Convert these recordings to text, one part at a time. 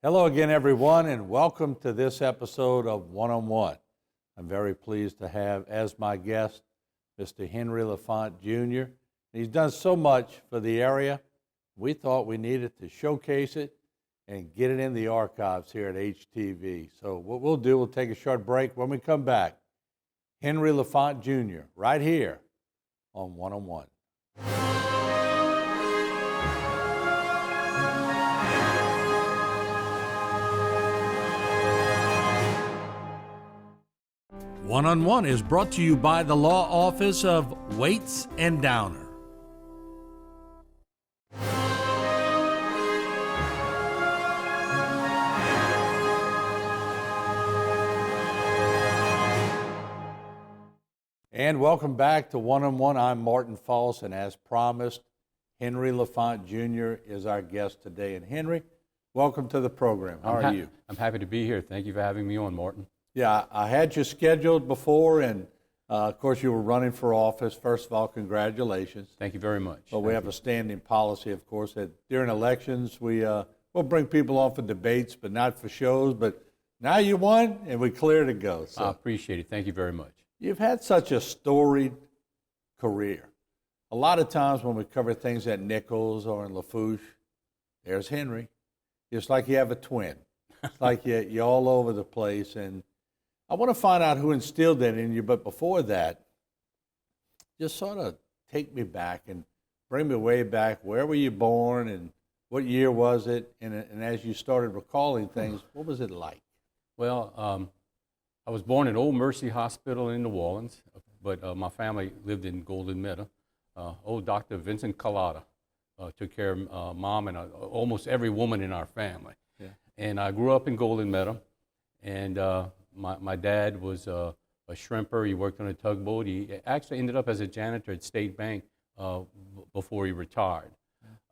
Hello again, everyone, and welcome to this episode of One-on-One. I'm very pleased to have as my guest Mr. Henry Lafont Jr. He's done so much for the area. We thought we needed to showcase it and get it in the archives here at HTV. So what we'll do, we'll take a short break. When we come back, Henry Lafont Jr. right here on One-on-One. One-on-One is brought to you by the Law Office of Waits and Downer. And welcome back to One-on-One. I'm Martin False, and as promised, Henry Lafont Jr. is our guest today. And Henry, welcome to the program. How are you? I'm happy to be here. Thank you for having me on, Martin. Yeah, I had you scheduled before, and of course you were running for office. First of all, congratulations. Thank you very much. But we have a standing policy, of course, that during elections we'll bring people on for debates, but not for shows. But now you won, and we're clear to go. So I appreciate it. Thank you very much. You've had such a storied career. A lot of times when we cover things at Nichols or in Lafouche, there's Henry. It's like you have a twin. It's like you're all over the place. And I want to find out who instilled that in you, but before that, just sort of take me back and bring me way back. Where were you born, and what year was it? And as you started recalling things, what was it like? Well, I was born at Old Mercy Hospital in New Orleans, but my family lived in Golden Meadow. Old Dr. Vincent Collada took care of Mom and almost every woman in our family. Yeah. And I grew up in Golden Meadow, and my dad was a shrimper. He worked on a tugboat. He actually ended up as a janitor at State Bank before he retired.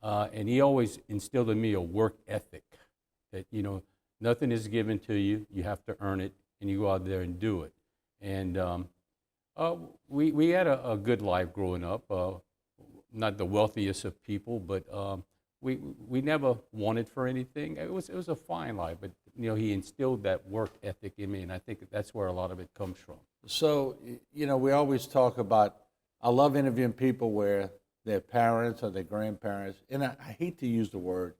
And he always instilled in me a work ethic that, nothing is given to you. You have to earn it, and you go out there and do it. And we had a good life growing up. Not the wealthiest of people, but we never wanted for anything. It was a fine life, but he instilled that work ethic in me, and I think that's where a lot of it comes from. So, we always talk about, I love interviewing people where their parents or their grandparents, and I hate to use the word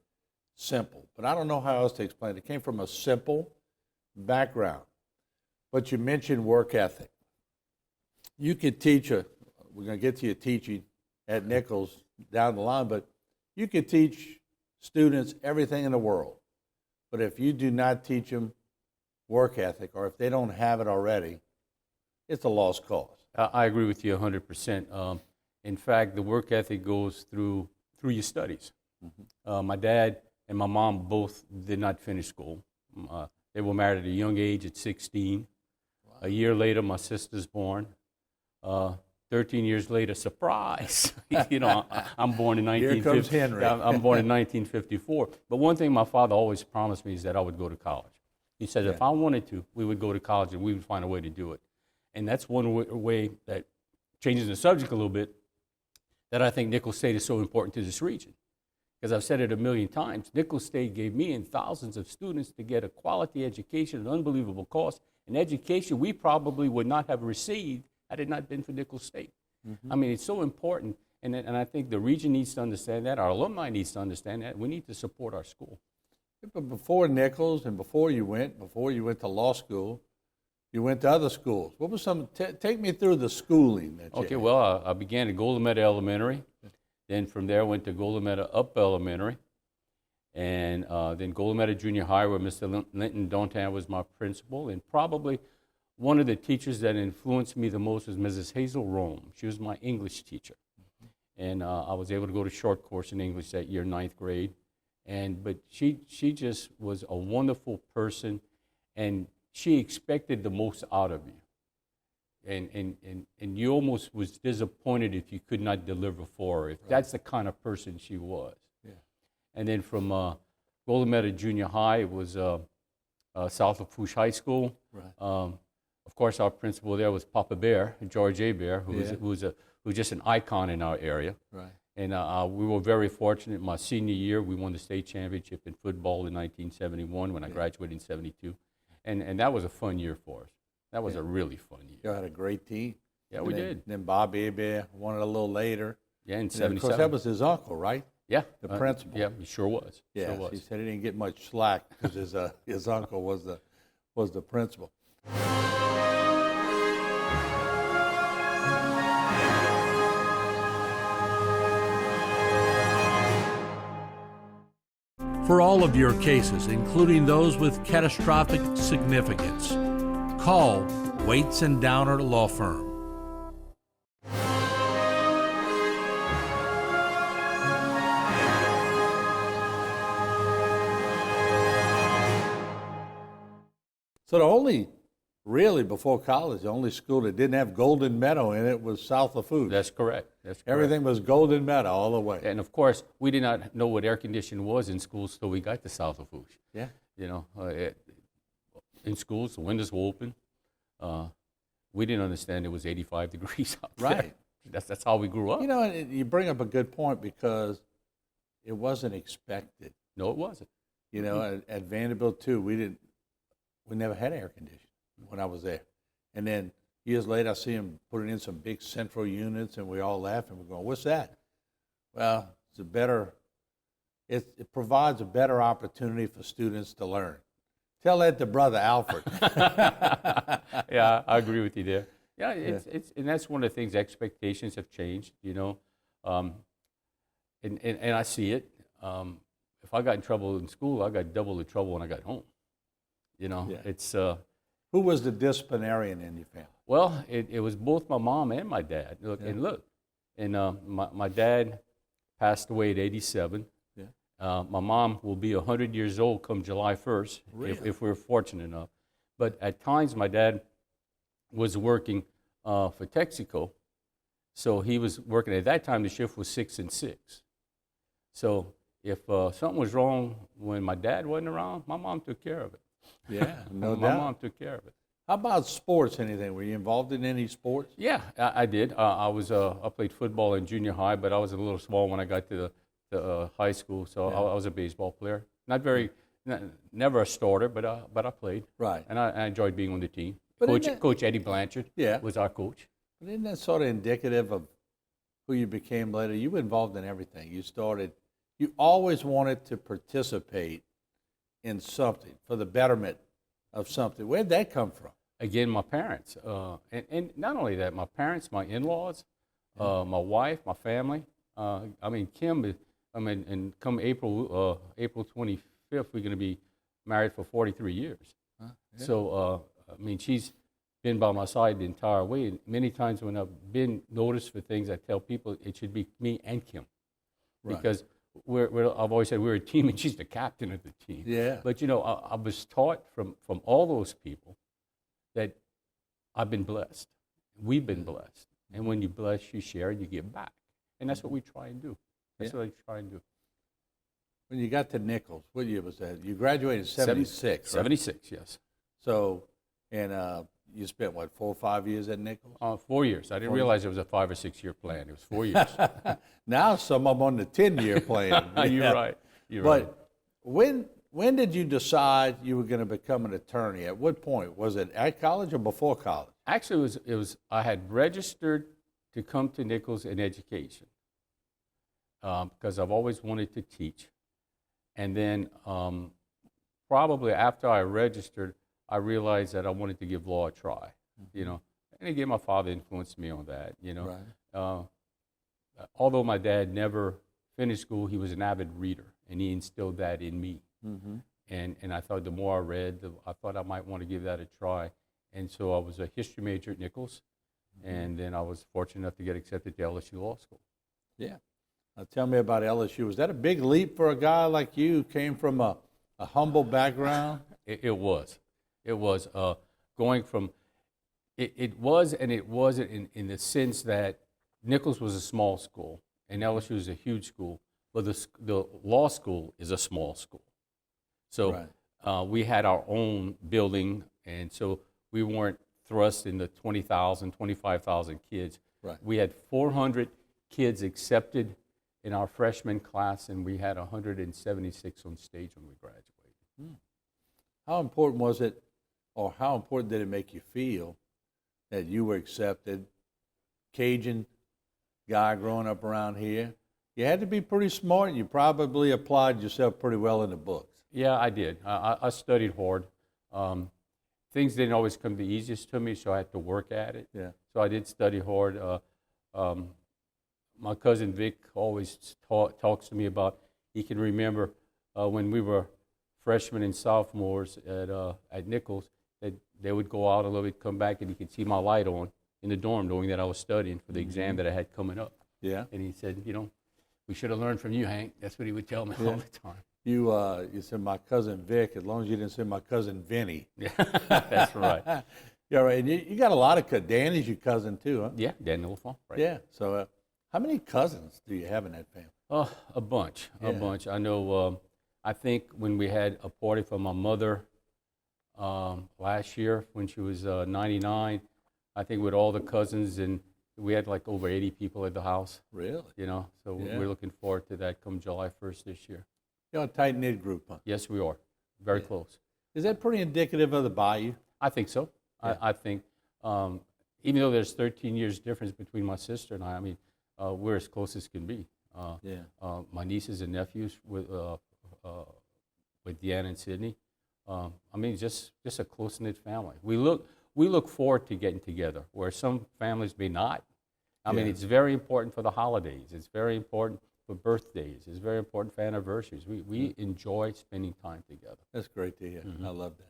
simple, but I don't know how else to explain it. It came from a simple background, but you mentioned work ethic. You could teach we're going to get to your teaching at Nichols down the line, but you could teach students everything in the world. But if you do not teach them work ethic, or if they don't have it already, it's a lost cause. I agree with you 100%. In fact, the work ethic goes through your studies. Mm-hmm. My dad and my mom both did not finish school. They were married at a young age at 16. Wow. A year later, my sister's born. 13 years later, surprise! I'm born in 1950. Here comes Henry. I'm born in 1954. But one thing my father always promised me is that I would go to college. He said if I wanted to, we would go to college and we would find a way to do it. And that's one way that changes the subject a little bit, that I think Nichols State is so important to this region. Because I've said it a million times, Nichols State gave me and thousands of students to get a quality education at an unbelievable cost, an education we probably would not have received had it not been for Nichols State. Mm-hmm. I mean, it's so important, and I think the region needs to understand that. Our alumni needs to understand that. We need to support our school. But before Nichols and before you went to law school, you went to other schools. What was take me through the schooling that you had. Well, I began at Golden Meadow Elementary. Then from there, I went to Golden Meadow Upper Elementary. And then Golden Meadow Junior High, where Mr. Linton Dontan was my principal. And probably one of the teachers that influenced me the most was Mrs. Hazel Rome. She was my English teacher. Mm-hmm. And I was able to go to short course in English that year, 9th grade. But she just was a wonderful person, and she expected the most out of you. And you almost was disappointed if you could not deliver for her, if that's the kind of person she was. Yeah. And then from Golden Meadow Junior High, it was South Lafouche High School. Right. Of course, our principal there was Papa Bear, George A. Bear, who was just an icon in our area. Right. And we were very fortunate. My senior year, we won the state championship in football in 1971 when I graduated in 72. And that was a fun year for us. That was a really fun year. You had a great team. Yeah, we did. Then Bob Abe won it a little later. Yeah, in And 77. of course, that was his uncle, right? Yeah. The principal. Yeah, he sure was. Yeah, Sure was. he said he didn't get much slack because his uncle was the principal. For all of your cases, including those with catastrophic significance, call Waits and Downer Law Firm. So the only, really before college, the only school that didn't have Golden Meadow in it was South Lafourche. That's correct. That's correct. Everything was Golden Meadow all the way. And of course, we did not know what air conditioning was in schools till we got to South Lafourche. Yeah. You know, in schools, the windows were open. We didn't understand it was 85 degrees out there. Right. That's how we grew up. You know, and you bring up a good point because it wasn't expected. No, it wasn't. You know, at Vanderbilt too, we never had air conditioning when I was there. And then years later, I see them putting in some big central units, and we all laugh and we're going, "What's that?" Well, it provides a better opportunity for students to learn. Tell that to Brother Alfred. Yeah, I agree with you there. Yeah, and that's one of the things. Expectations have changed, you know, and I see it. If I got in trouble in school, I got double the trouble when I got home. You know, it's. Who was the disciplinarian in your family? Well, it was both my mom and my dad. And my dad passed away at 87. Yeah. My mom will be 100 years old come July 1st, Really? if we're fortunate enough. But at times, my dad was working for Texaco, so he was working. At that time, the shift was 6 and 6. So if something was wrong when my dad wasn't around, my mom took care of it. Yeah, no doubt. My mom took care of it. How about sports? Anything? Were you involved in any sports? Yeah, I did. I played football in junior high, but I was a little small when I got to the high school. So I was a baseball player. Never a starter, but I played. Right. And I enjoyed being on the team. But Coach Eddie Blanchard was our coach. But isn't that sort of indicative of who you became later? You were involved in everything. You always wanted to participate in something for the betterment of something. Where'd that come from? Again, my parents. And not only that, my parents, my in-laws, my wife, my family. Kim, and come April 25th, we're going to be married for 43 years. Huh? Yeah. So, she's been by my side the entire way. And many times when I've been noticed for things, I tell people it should be me and Kim. Right. Because I've always said we're a team, and she's the captain of the team. Yeah. But, I was taught from all those people that I've been blessed. We've been blessed. And when you bless, you share, and you give back. And that's what we try and do. That's what I try and do. When you got to Nichols, what year was that? You graduated in 76, right? 76, yes. So, and you spent, 4 or 5 years at Nichols? 4 years. I didn't realize it was a 5 or 6 year plan. It was 4 years. Now some of them on the 10-year plan. You're right. But when did you decide you were going to become an attorney? At what point? Was it at college or before college? Actually, it was. I had registered to come to Nichols in education because I've always wanted to teach. And then probably after I registered, I realized that I wanted to give law a try, And again, my father influenced me on that, Right. Although my dad never finished school, he was an avid reader, and he instilled that in me. Mm-hmm. And I thought the more I read, I thought I might want to give that a try. And so I was a history major at Nichols, and then I was fortunate enough to get accepted to LSU Law School. Yeah. Now tell me about LSU. Was that a big leap for a guy like you who came from a humble background? It was. It was going from, it was and it wasn't in the sense that Nichols was a small school and LSU is a huge school, but the law school is a small school. So right. We had our own building, and so we weren't thrust into 20,000, 25,000 kids. Right. We had 400 kids accepted in our freshman class, and we had 176 on stage when we graduated. How important was it, or how important did it make you feel that you were accepted? Cajun guy growing up around here. You had to be pretty smart, and you probably applied yourself pretty well in the books. Yeah, I did. I studied hard. Things didn't always come the easiest to me, so I had to work at it. Yeah. So I did study hard. My cousin Vic always talks to me about, he can remember when we were freshmen and sophomores at Nichols, that they would go out a little bit, come back, and he could see my light on in the dorm knowing that I was studying for the exam that I had coming up. Yeah. And he said, we should have learned from you, Hank. That's what he would tell me all the time. You said my cousin Vic, as long as you didn't say my cousin Vinny. Yeah, that's right. Yeah, right. And you got a lot of Danny's your cousin too, huh? Yeah, Daniel Lafont, right. Yeah. So how many cousins do you have in that family? A bunch. Yeah. I know, I think when we had a party for my mother last year when she was 99, I think with all the cousins, and we had like over 80 people at the house. Really? So Yeah. we're looking forward to that come July 1st this year. You're a tight-knit group, huh? Yes, we are. Very close. Is that pretty indicative of the Bayou? I think so. Yeah. I think, even though there's 13 years difference between my sister and I mean, we're as close as can be. My nieces and nephews with Deanna and Sydney. I mean, just a close-knit family. We look forward to getting together, where some families may not. I mean, it's very important for the holidays. It's very important for birthdays. It's very important for anniversaries. We enjoy spending time together. That's great to hear. I love that.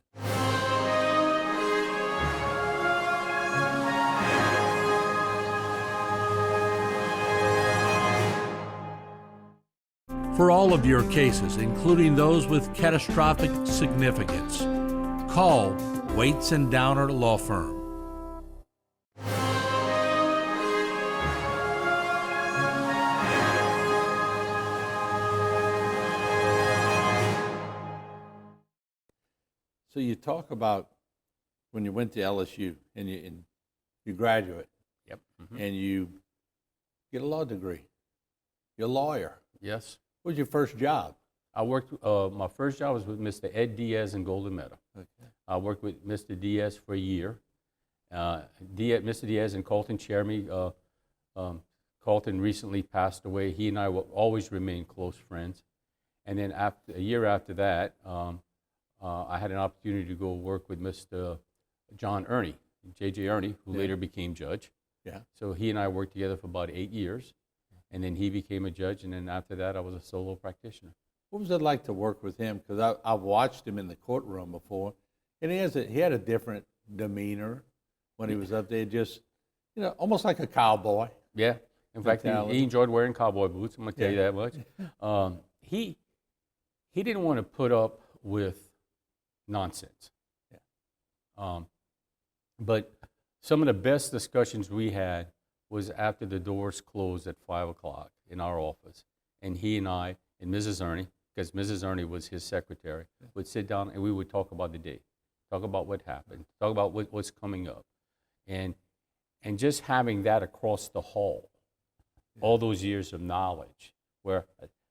For all of your cases, including those with catastrophic significance, call Waits and Downer Law Firm. So you talk about when you went to LSU and you graduate. Yep. And you get a law degree. You're a lawyer. Yes. What was your first job? I worked, my first job was with Mr. Ed Diaz in Golden Meadow. Okay. I worked with Mr. Diaz for a year. Mr. Diaz and Colton share me. Colton recently passed away. He and I will always remain close friends. And then a year after that, I had an opportunity to go work with Mr. John Ernie, J.J. Ernie, who later became judge. Yeah. So he and I worked together for about 8 years. And then he became a judge, and then after that, I was a solo practitioner. What was it like to work with him? Because I've watched him in the courtroom before, and he had a different demeanor when he was up there, just, almost like a cowboy. Yeah. In fact, he enjoyed wearing cowboy boots, I'm going to tell you that much. He didn't want to put up with nonsense. Yeah. But some of the best discussions we had was after the doors closed at 5 o'clock in our office. And he and I and Mrs. Ernie, because Mrs. Ernie was his secretary, would sit down and we would talk about the day, talk about what happened, talk about what's coming up. And just having that across the hall, all those years of knowledge, where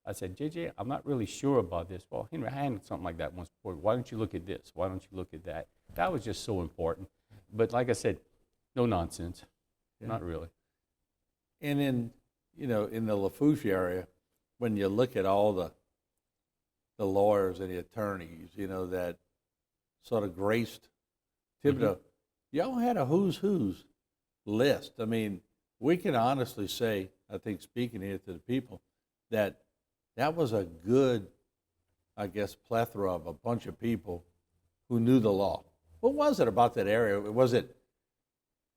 I said, JJ, I'm not really sure about this. Well, Henry, I handled something like that once before. Why don't you look at this? Why don't you look at that? That was just so important. But like I said, no nonsense, not really. And in the Lafourche area, when you look at all the lawyers and the attorneys, that sort of graced Thibodeau, y'all had a who's list. I mean, we can honestly say, I think speaking here to the people, that was a good, I guess, plethora of a bunch of people who knew the law. What was it about that area? Was it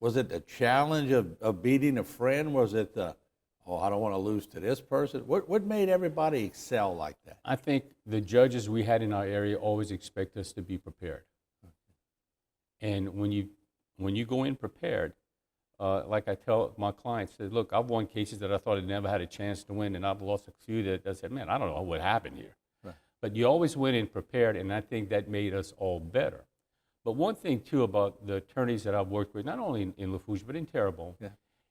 the challenge of beating a friend? Was it I don't want to lose to this person? What made everybody excel like that? I think the judges we had in our area always expect us to be prepared. And when you go in prepared, like I tell my clients, look, I've won cases that I thought I'd never had a chance to win, and I've lost a few that I said, man, I don't know what happened here. Right. But you always went in prepared, and I think that made us all better. But one thing, too, about the attorneys that I've worked with, not only in Lafourche, but in Terrebonne,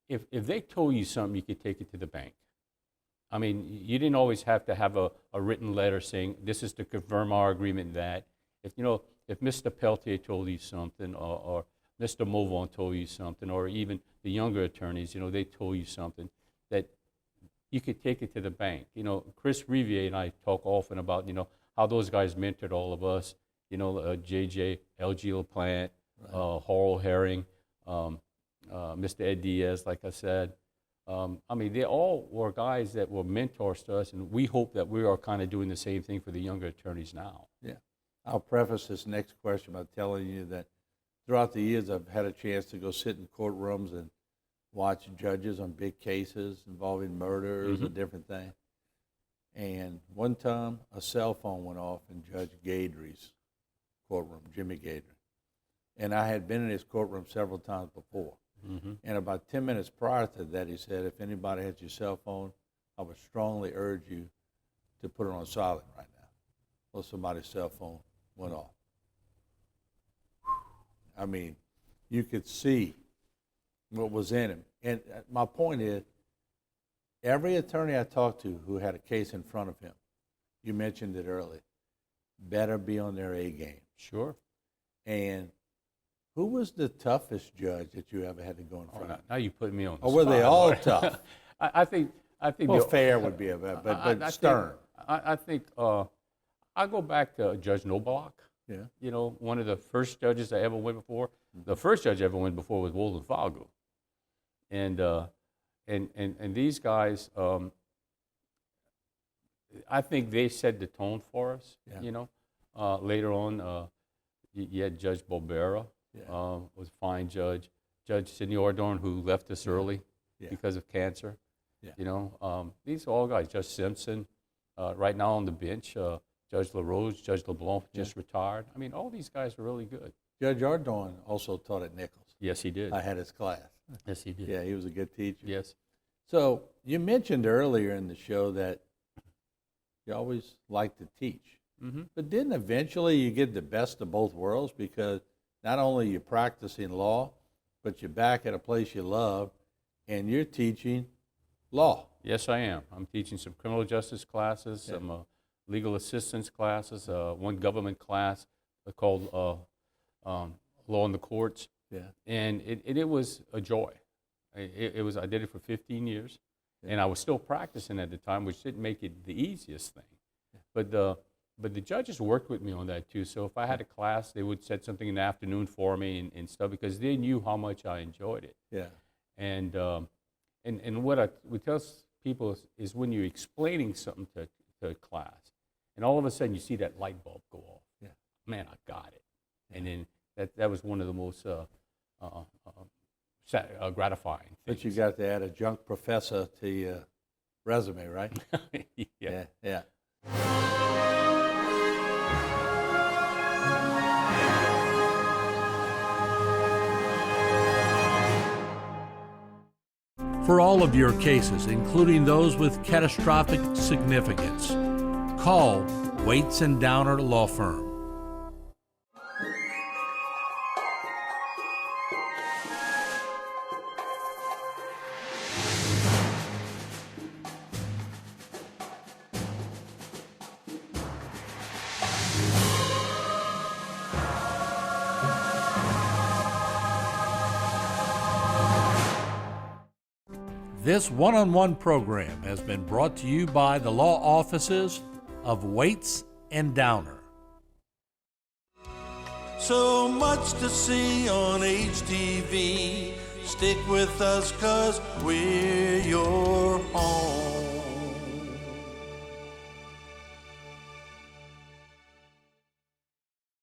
if they told you something, you could take it to the bank. I mean, you didn't always have to have a written letter saying, this is to confirm our agreement that. If Mr. Peltier told you something, or Mr. Mauvon told you something, or even the younger attorneys, they told you something, that you could take it to the bank. Chris Riviere and I talk often about, how those guys mentored all of us, JJ, LG LaPlante, right. Horrell Herring, Mr. Ed Diaz, like I said. I mean, they all were guys that were mentors to us, and we hope that we are kind of doing the same thing for the younger attorneys now. Yeah. I'll preface this next question by telling you that throughout the years I've had a chance to go sit in courtrooms and watch judges on big cases involving murders and different things. And one time a cell phone went off in Judge Gadry's courtroom, Jimmy Gadry. And I had been in his courtroom several times before. And about 10 minutes prior to that, he said, if anybody has your cell phone, I would strongly urge you to put it on silent right now. Well, somebody's cell phone went off. I mean, you could see what was in him. And my point is, every attorney I talked to who had a case in front of him, you mentioned it earlier, better be on their A game. Sure. And who was the toughest judge that you ever had to go in front of? Now you put me on the Or were spot. they all tough? I think. Well, fair would be a bit, but stern. I think I go back to Judge Noblock. Yeah. One of the first judges I ever went before. The first judge I ever went before was Walden Falgo. And these guys, I think they set the tone for us. Yeah. Later on, you had Judge Bobera. Was a fine judge. Judge Sidney Ordorn, who left us early because of cancer. Yeah. These are all guys. Judge Simpson, right now on the bench. Judge LaRose, Judge LeBlanc just retired. I mean, all these guys are really good. Judge Ordorn also taught at Nichols. Yes, he did. I had his class. Yes, he did. Yeah, he was a good teacher. Yes. So you mentioned earlier in the show that you always liked to teach. But didn't eventually you get the best of both worlds, because not only you're practicing law, but you're back at a place you love, and you're teaching law. Yes, I am. I'm teaching some criminal justice classes, some legal assistance classes, one government class called Law in the Courts. Yeah. And it was a joy. I did it for 15 years, and I was still practicing at the time, which didn't make it the easiest thing. Yeah. But the judges worked with me on that too. So if I had a class, they would set something in the afternoon for me and stuff, because they knew how much I enjoyed it. Yeah. And what I would tell people is when you're explaining something to a class, and all of a sudden you see that light bulb go off. Yeah. Man, I got it. Yeah. And then that was one of the most gratifying things. But you got to add adjunct professor to your resume, right? Yeah. Yeah. For all of your cases, including those with catastrophic significance, call Waits and Downer Law Firm. This one-on-one program has been brought to you by the law offices of Waits and Downer. So much to see on HTV. Stick with us 'cause we're your